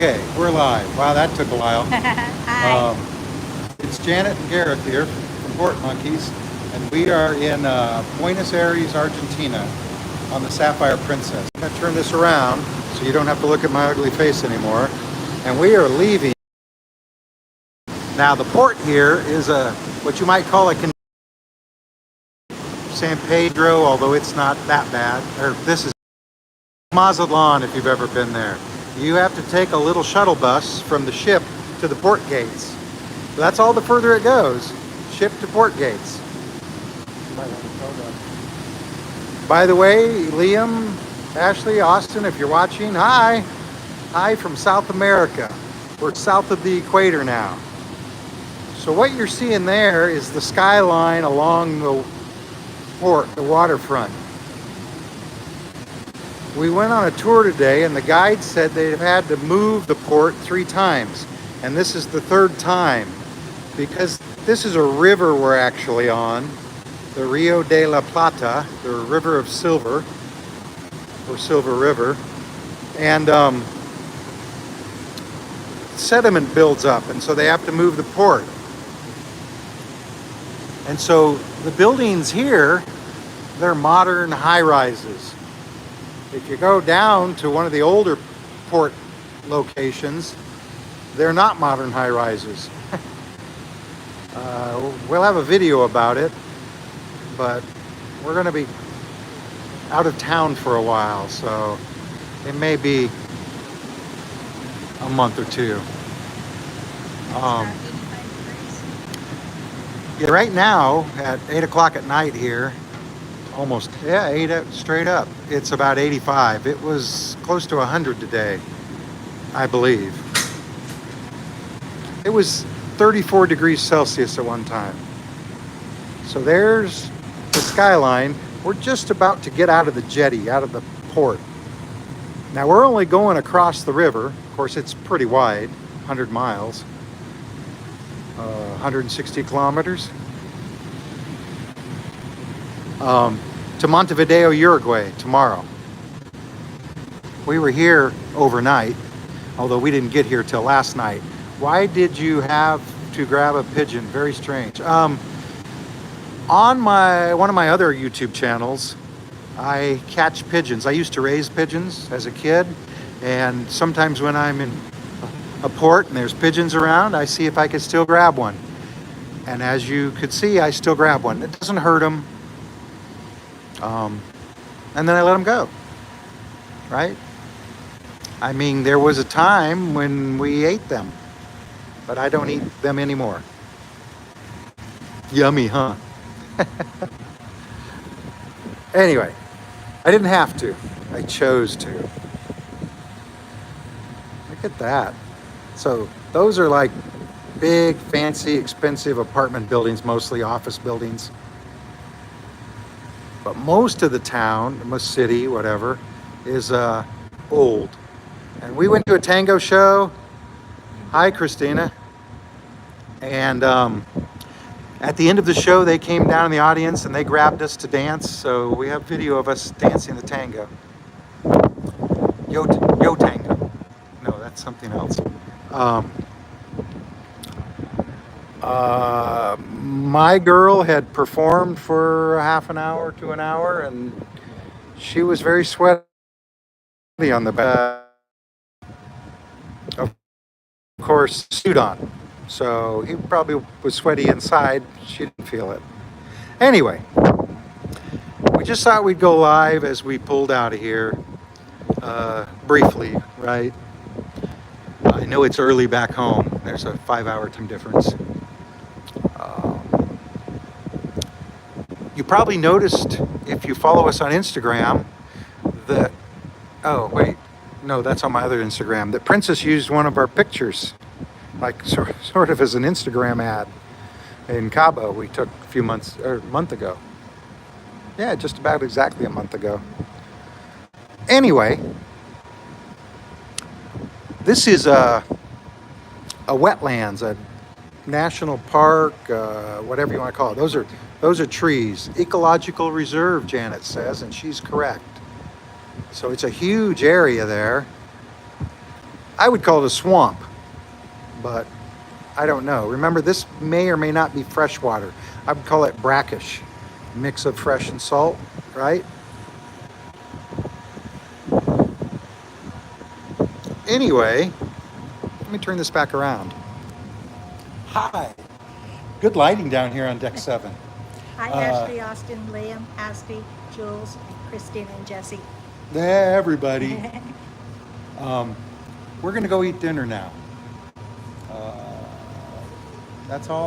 Okay, we're live. Wow, that took a while. Hi. It's Janet and Gareth here from Port Monkeys, and we are in Buenos Aires, Argentina, on the Sapphire Princess. I'm going to turn this around so you don't have to look at my ugly face anymore. And we are leaving. Now, the port here is what you might call a San Pedro, although it's not that bad. Or this is Mazatlan, if you've ever been there. You have to take a little shuttle bus from the ship to the port gates. That's all the further it goes, ship to port gates. By the way, Liam, Ashley, Austin, if you're watching, hi. Hi from South America. We're south of the equator now. So what you're seeing there is the skyline along the port, the waterfront. We went on a tour today and the guide said they've had to move the port 3 times. And this is the 3rd time because this is a river we're actually on, the Rio de la Plata, the River of Silver, or Silver River. And sediment builds up, and so they have to move the port. And so the buildings here, they're modern high-rises. If you go down to one of the older port locations, they're not modern high-rises. We'll have a video about it, but we're going to be out of town for a while, so it may be a month or 2. Yeah, right now at 8 o'clock at night here, almost, 8 straight up, it's about 85. It was close to 100 today, I believe. It was 34 degrees Celsius at one time. So there's the skyline. We're just about to get out of the jetty, out of the port. Now we're only going across the river. Of course, it's pretty wide, 100 miles, 160 kilometers. To Montevideo, Uruguay tomorrow. We were here overnight, although we didn't get here till last night. Why did you have to grab a pigeon? Very strange. On one of my other YouTube channels, I catch pigeons. I used to raise pigeons as a kid, and sometimes when I'm in a port and there's pigeons around, I see if I could still grab one. And as you could see, I still grab one. It doesn't hurt them. And then I let them go, right? I mean, there was a time when we ate them, but I don't eat them anymore. Yummy, huh? Anyway, I didn't have to. I chose to. Look at that. So those are like big, fancy, expensive apartment buildings, mostly office buildings. But most of the town, most city, whatever, is old. And we went to a tango show. Hi, Christina. And at the end of the show, they came down in the audience and they grabbed us to dance. So we have video of us dancing the tango. Yo tango. No, that's something else. My girl had performed for a half an hour to an hour, and she was very sweaty on the back. Of course, suit on. So he probably was sweaty inside. She didn't feel it. Anyway, we just thought we'd go live as we pulled out of here briefly, right? I know it's early back home. There's a 5-hour time difference. You probably noticed, if you follow us on Instagram, that, oh wait, no, that's on my other Instagram, that Princess used one of our pictures, like sort of as an Instagram ad in Cabo we took a month ago. Yeah, just about exactly a month ago. Anyway, this is a wetlands, a national park, whatever you want to call it. Those are trees. Ecological reserve, Janet says, and she's correct. So it's a huge area there. I would call it a swamp, but I don't know. Remember, this may or may not be fresh water. I would call it brackish, mix of fresh and salt, right? Anyway, let me turn this back around. Hi. Good lighting down here on deck 7. Hi, Ashley, Austin, Liam, Asti, Jules, Christina, and Jesse. Everybody. We're going to go eat dinner now. That's all.